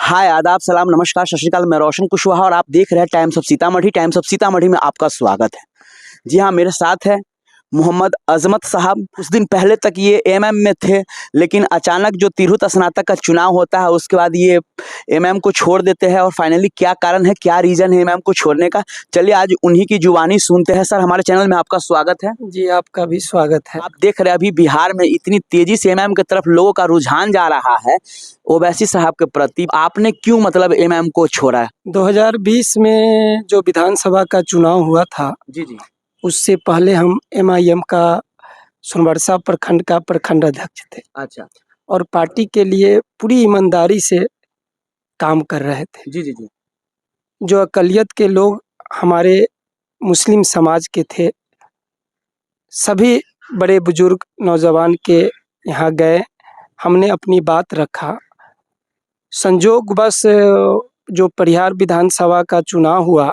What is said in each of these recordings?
हाय आदाब सलाम नमस्कार सत श्री अकाल। मैं रोशन कुशवाहा और आप देख रहे हैं times of Sitamarhi. Times of Sitamarhi में आपका स्वागत है। जी हाँ, मेरे साथ है मोहम्मद अजमत साहब। कुछ दिन पहले तक ये एमएम में थे, लेकिन अचानक जो तिरहुत स्नातक का चुनाव होता है उसके बाद ये एमएम को छोड़ देते हैं। और फाइनली क्या कारण है, क्या रीजन है एमएम को छोड़ने का, चलिए आज उन्हीं की जुबानी सुनते हैं। सर, हमारे चैनल में आपका स्वागत है। जी, आपका भी स्वागत है। आप देख रहे हैं अभी बिहार में इतनी तेजी से एमएम की तरफ लोगों का रुझान जा रहा है ओवैसी साहब के प्रति, आपने क्यों मतलब एमएम को छोड़ा है? 2020 में जो विधानसभा का चुनाव हुआ था, जी जी, उससे पहले हम एमआईएम का सोनबरसा प्रखंड का प्रखंड अध्यक्ष थे। अच्छा, और पार्टी के लिए पूरी ईमानदारी से काम कर रहे थे। जी जी जी, जो अकलियत के लोग हमारे मुस्लिम समाज के थे, सभी बड़े बुजुर्ग नौजवान के यहाँ गए, हमने अपनी बात रखा। संजोगवश जो परिहार विधानसभा का चुनाव हुआ,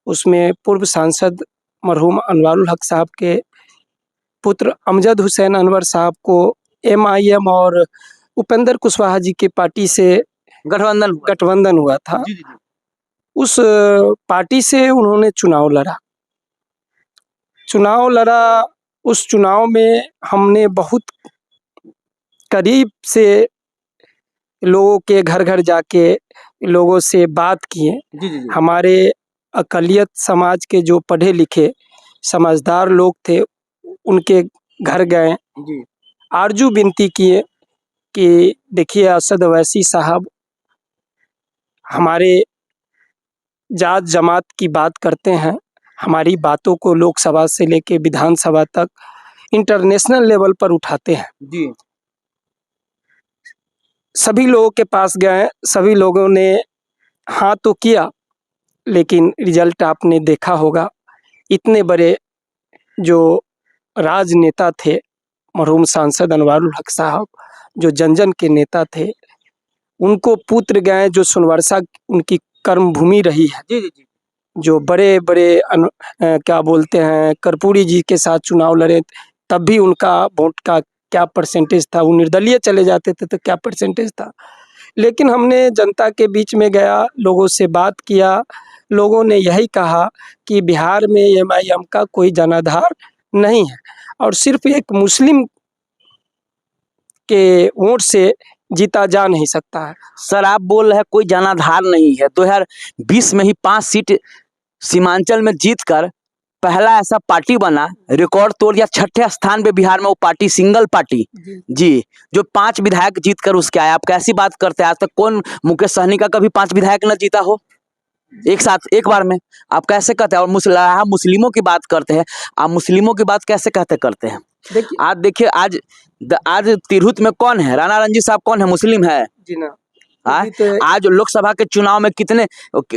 उसमें पूर्व सांसद मरहूम अनवारुल हक साहब के पुत्र अमजद हुसैन अनवर साहब को एमआईएम और उपेंद्र कुशवाहा जी की पार्टी से गठबंधन हुआ था। जी जी जी, उस पार्टी से उन्होंने चुनाव लड़ा। उस चुनाव में हमने बहुत करीब से लोगों के घर घर जाके लोगों से बात किए। जी जी जी, हमारे अकलियत समाज के जो पढ़े लिखे समझदार लोग थे, उनके घर गए, जी, आरजू विनती किए कि देखिए असद ओवैसी साहब हमारे जात जमात की बात करते हैं, हमारी बातों को लोकसभा से लेके विधानसभा तक इंटरनेशनल लेवल पर उठाते हैं। जी, सभी लोगों के पास गए, सभी लोगों ने हाँ तो किया, लेकिन रिजल्ट आपने देखा होगा। इतने बड़े जो राजनेता थे मरहूम सांसद अनवारुल हक साहब, जो जन जन के नेता थे, उनको पुत्र गए जो सोनबरसा उनकी कर्म भूमि रही है, जी जी जी, जो बड़े बड़े क्या बोलते हैं कर्पूरी जी के साथ चुनाव लड़े, तब भी उनका वोट का क्या परसेंटेज था, वो निर्दलीय चले जाते थे तो क्या परसेंटेज था। लेकिन हमने जनता के बीच में गया, लोगों से बात किया, लोगों ने यही कहा कि बिहार में एमआईएम का कोई जनाधार नहीं है और सिर्फ एक मुस्लिम के वोट से जीता जा नहीं सकता है। सर आप बोल रहे हैं कोई जनाधार नहीं है। 2020 में ही 5 सीट सीमांचल में जीतकर पहला ऐसा पार्टी बना, रिकॉर्ड तोड़ या छठे स्थान पे बिहार में वो पार्टी, सिंगल पार्टी जी, जो 5 विधायक जीत कर उसके आया। आप कैसी बात करते हैं? आज तक कौन मुकेश सहनी का कभी 5 विधायक न जीता हो एक साथ एक बार में? आप कैसे कहते हैं? और मुस्लिमों की बात करते हैं, आप मुस्लिमों की बात कैसे करते हैं? आज देखिए, आज तिरहुत में कौन है? राणा रणजीत साहब कौन है? मुस्लिम है जी ना। आज लोकसभा के चुनाव में कितने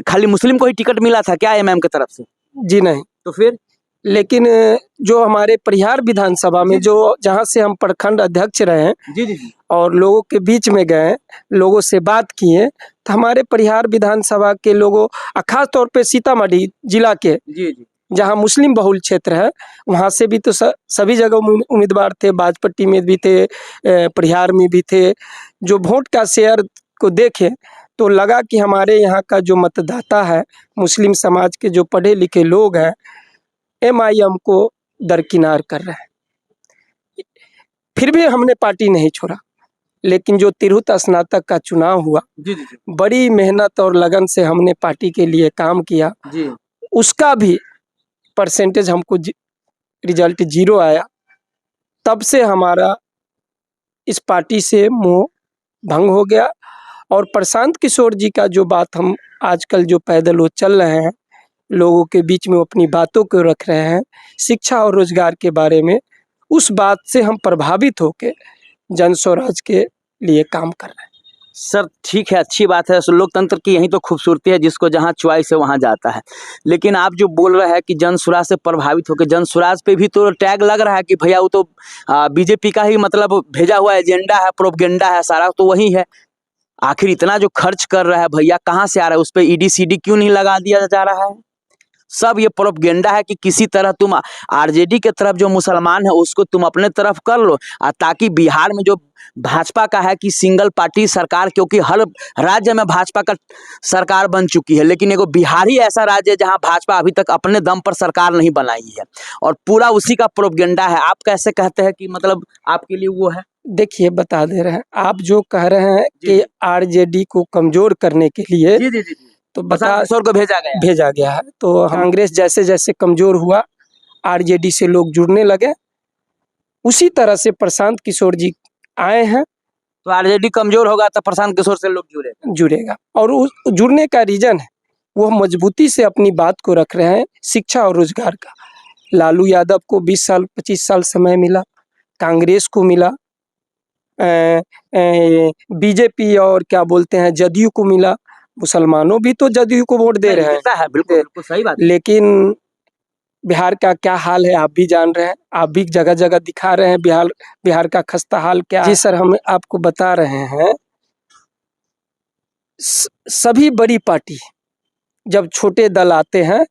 खाली मुस्लिम को ही टिकट मिला था क्या एमएम की तरफ से? जी नहीं। तो फिर लेकिन जो हमारे परिहार विधानसभा में जो जहाँ से हम प्रखंड अध्यक्ष रहे हैं, जी जी जी, और लोगों के बीच में गए, लोगों से बात किए, तो हमारे परिहार विधानसभा के लोगों, खास तौर पे सीतामढ़ी जिला के जी जी, जहाँ मुस्लिम बहुल क्षेत्र है, वहाँ से भी तो सभी जगह उम्मीदवार थे, बाजपट्टी में भी थे, परिहार में भी थे। जो वोट का शेयर को देखे तो लगा कि हमारे यहाँ का जो मतदाता है, मुस्लिम समाज के जो पढ़े लिखे लोग हैं, एमआईएम को दरकिनार कर रहे हैं। फिर भी हमने पार्टी नहीं छोड़ा। लेकिन जो तिरहुत स्नातक का चुनाव हुआ, जी जी, बड़ी मेहनत और लगन से हमने पार्टी के लिए काम किया, जी, उसका भी परसेंटेज हमको रिजल्ट 0 आया। तब से हमारा इस पार्टी से मोह भंग हो गया। और प्रशांत किशोर जी का जो बात हम आजकल जो पैदल वो चल रहे हैं, लोगों के बीच में अपनी बातों को रख रहे हैं शिक्षा और रोजगार के बारे में, उस बात से हम प्रभावित होकर जन स्वराज के लिए काम कर रहे हैं। सर ठीक है, अच्छी बात है। लोकतंत्र की यही तो खूबसूरती है, जिसको जहाँ चॉइस है वहाँ जाता है। लेकिन आप जो बोल रहे हैं कि जन स्वराज से प्रभावित होकर, जन स्वराज पे भी तो टैग लग रहा है कि भैया वो तो बीजेपी का ही मतलब भेजा हुआ एजेंडा है, प्रोपगेंडा है, सारा तो वही है। आखिर इतना जो खर्च कर रहा है भैया, कहाँ से आ रहा है? उस पर ईडी सीडी क्यों नहीं लगा दिया जा रहा है? सब ये प्रोपगेंडा है कि किसी तरह तुम आरजेडी के तरफ जो मुसलमान है उसको तुम अपने तरफ कर लो, ताकि बिहार में जो भाजपा का है कि सिंगल पार्टी सरकार, क्योंकि हर राज्य में भाजपा का सरकार बन चुकी है, लेकिन एगो बिहार ही ऐसा राज्य है जहां भाजपा अभी तक अपने दम पर सरकार नहीं बनाई है और पूरा उसी का प्रोपगेंडा है। आप कैसे कहते हैं कि मतलब आपके लिए वो है? देखिए, बता दे रहे हैं, आप जो कह रहे हैं जी, कि जी। आरजेडी को कमजोर करने के लिए जी जी जी जी तो प्रशांत किशोर को भेजा गया है। तो कांग्रेस जैसे जैसे कमजोर हुआ, आरजेडी से लोग जुड़ने लगे, उसी तरह से प्रशांत किशोर जी आए हैं, तो आरजेडी कमजोर होगा तो प्रशांत किशोर से लोग जुड़ेगा। और उस जुड़ने का रीजन है वो मजबूती से अपनी बात को रख रहे हैं शिक्षा और रोजगार का। लालू यादव को 20 साल 25 साल समय मिला, कांग्रेस को मिला, बीजेपी और क्या बोलते हैं जदयू को मिला, मुसलमानों भी तो जदयू को वोट दे रहे हैं। बिल्कुल बिल्कुल सही बात। लेकिन बिहार का क्या हाल है आप भी जान रहे हैं, आप भी जगह जगह दिखा रहे हैं बिहार का खस्ता हाल क्या है। जी सर, हम आपको बता रहे हैं, सभी बड़ी पार्टी जब छोटे दल आते हैं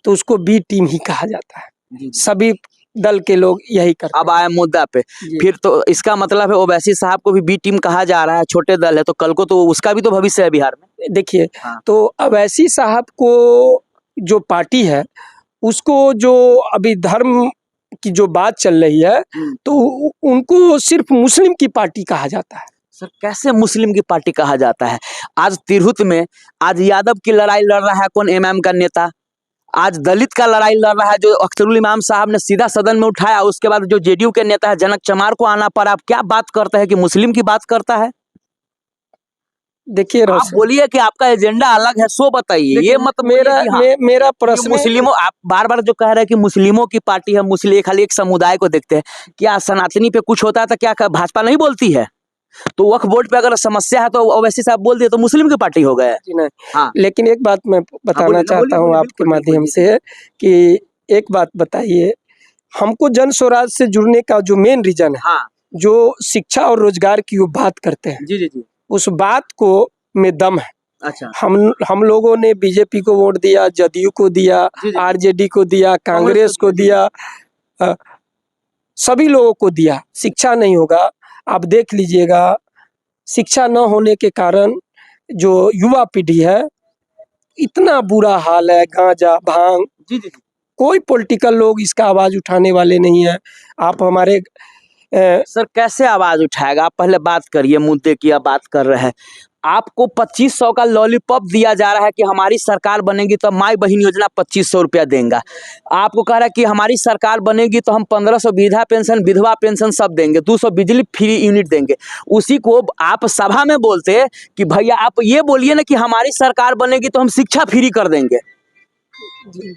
तो उसको बी टीम ही कहा जाता है। सभी दल के लोग यही करते हैं। अब आए मुद्दा पे, फिर तो इसका मतलब है ओवैसी साहब को भी बी टीम कहा जा रहा है, छोटे दल है तो कल को तो उसका भी तो भविष्य है बिहार में। देखिए, हाँ। तो ओवैसी साहब को जो पार्टी है उसको जो अभी धर्म की जो बात चल रही है तो उनको सिर्फ मुस्लिम की पार्टी कहा जाता है। सर कैसे मुस्लिम की पार्टी कहा जाता है? आज तिरहुत में आज यादव की लड़ाई लड़ रहा है कौन? एमएम का नेता। आज दलित का लड़ाई लड़ रहा है जो अख्तरुल इमाम साहब ने सीधा सदन में उठाया, उसके बाद जो जेडीयू के नेता है जनक चमार को आना पड़ा। आप क्या बात करते हैं कि मुस्लिम की बात करता है? देखिए, आप बोलिए कि आपका एजेंडा अलग है, सो बताइए। ये मत मेरा प्रश्न, मुस्लिमों, आप बार बार जो कह रहे हैं कि मुस्लिमों की पार्टी है, मुस्लिम खाली एक समुदाय को देखते हैं, क्या सनातनी पे कुछ होता है तो क्या भाजपा नहीं बोलती है? तो वक्फ बोर्ड पे अगर समस्या है तो ओवैसी साहब बोल दिए तो मुस्लिम की पार्टी हो गए। हाँ। लेकिन एक बात मैं बताना चाहता हूँ आपके माध्यम से कि एक बात बताइए, हमको जन स्वराज से जुड़ने का जो मेन रीजन है, जो शिक्षा और रोजगार की वो बात करते हैं, जी जी जी, उस बात को में दम है। अच्छा, हम लोगों ने बीजेपी को वोट दिया, जदयू को दिया, आरजेडी को दिया, कांग्रेस को दिया, सभी लोगों को दिया। शिक्षा नहीं होगा, आप देख लीजिएगा, शिक्षा न होने के कारण जो युवा पीढ़ी है इतना बुरा हाल है, गांजा भांग, जी जी, कोई पॉलिटिकल लोग इसका आवाज उठाने वाले नहीं है। आप हमारे सर कैसे आवाज उठाएगा? आप पहले बात करिए मुद्दे की, आप बात कर रहे हैं। आपको 2500 का लॉलीपॉप दिया जा रहा है कि हमारी सरकार बनेगी तो माई बहन योजना 2500 रुपया देंगे। आपको कह रहा है कि हमारी सरकार बनेगी तो हम 1500 वृद्धा पेंशन, विधवा पेंशन सब देंगे, 200 बिजली फ्री यूनिट देंगे। उसी को आप सभा में बोलते कि भैया आप ये बोलिए ना कि हमारी सरकार बनेगी तो हम शिक्षा फ्री कर देंगे। जी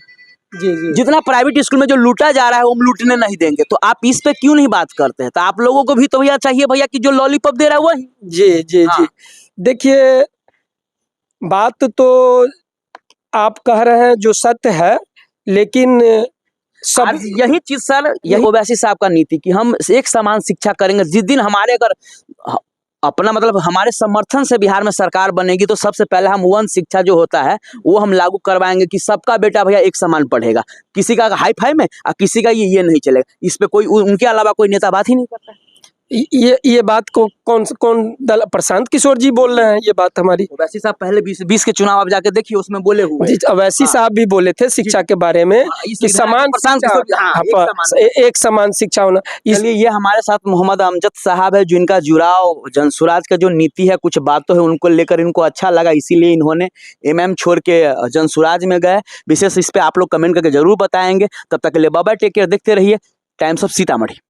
जी, जितना प्राइवेट स्कूल में जो लूटा जा रहा है वो हम लूटने नहीं देंगे। तो आप इस पे क्यों नहीं बात करते हैं? तो आप लोगों को भी तो भैया चाहिए भैया कि जो लॉलीपॉप दे रहा है वही। जी जी जी, देखिए, बात तो आप कह रहे हैं जो सत्य है, लेकिन सब यही चीज सर, यही ओवैसी साहब का नीति कि हम एक समान शिक्षा करेंगे। जिस दिन हमारे अगर अपना मतलब हमारे समर्थन से बिहार में सरकार बनेगी तो सबसे पहले हम वन शिक्षा जो होता है वो हम लागू करवाएंगे कि सबका बेटा भैया एक समान पढ़ेगा, किसी का हाई फाई में और किसी का ये नहीं चलेगा। इस पे कोई उनके अलावा कोई नेता बात ही नहीं करता है। ये बात को कौन दल? प्रशांत किशोर जी बोल रहे हैं ये बात हमारी। ओवैसी साहब पहले 20 के चुनाव आप जाके देखिए उसमें बोले हुए। ओवैसी साहब भी बोले थे शिक्षा के बारे में कि समान एक समान शिक्षा होना। इसलिए ये हमारे साथ मोहम्मद अमजद साहब है जिनका जुड़ाव जनसुराज का जो नीति है, कुछ बातों है उनको लेकर इनको अच्छा लगा, इसीलिए इन्होंने एमएम छोड़ के जनसुराज में गए। विशेष इस पे आप लोग कमेंट करके जरूर बताएंगे। तब तक के लिए बाय बाय, टेक केयर, देखते रहिए टाइम्स ऑफ सीतामढ़ी।